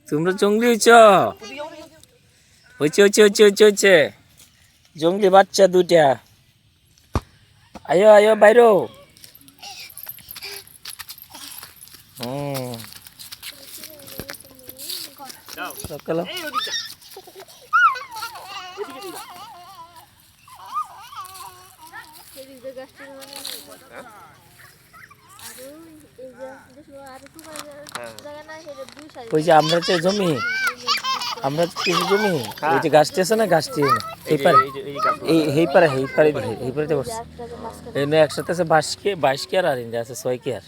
তোমরা জঙ্গলি হয়েছে জঙ্গলি বাচ্চা দুইটা। আয়ো আয়ো বাইরো। সকাল ওই যে আমরা যে জমি আমরা কিছু জমি ওই যে গাছটি আছে না গাছটি এই পারে একসাথে আছে 22 কেয়ার আর ইন্ডিয়া আছে 6 কেয়ার।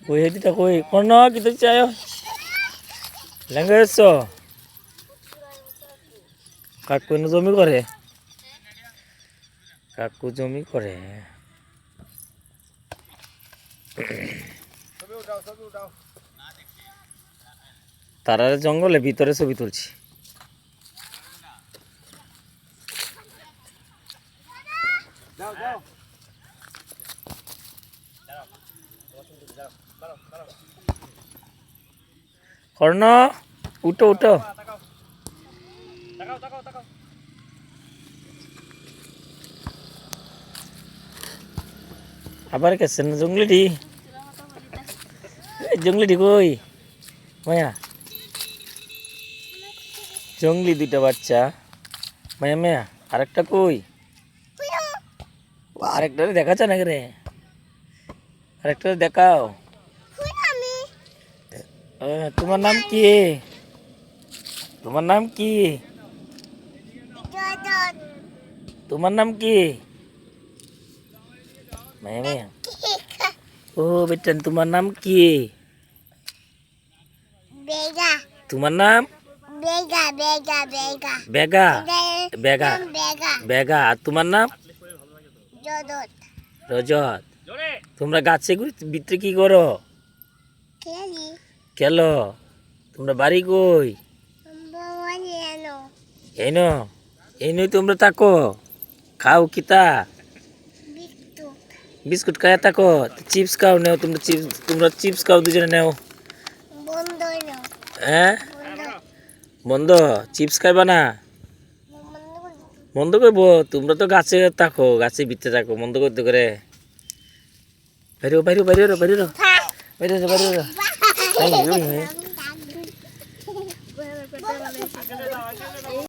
কই হেদিটা কই কোন কি তো চাই লেঙ্গেছ কাকু জমি করে তারা জঙ্গলে ভিতরে ছবি তুলছি। কর্ণ উঠো আবার গেছেন জঙ্গলিটি কই মায়া জঙ্গলি দুইটা বাচ্চা মায়া আরেকটা কই আরেকটা দেখা যায় না রে আরেকটা দেখাও। তোমার নাম কি তোমার নাম কি মায়া ও বেটান তোমার নাম কি তোমার নাম বেগা আর তোমার নাম রজত। তোমরা গাছে ভিতরে কি করো খেলো তোমরা বাড়ি কই এই নই তোমরা থাকো খাও কিতা বিস্কুট খায়া থাকো চিপস খাও নেও তোমরা চিপস খাও দুজনে নেও হ্যাঁ বন্ধ চিপস খাইবা না বন্ধ করবো তোমরা তো গাছে থাকো গাছে ভিতরে থাকো বন্ধ করতে করে বাইরে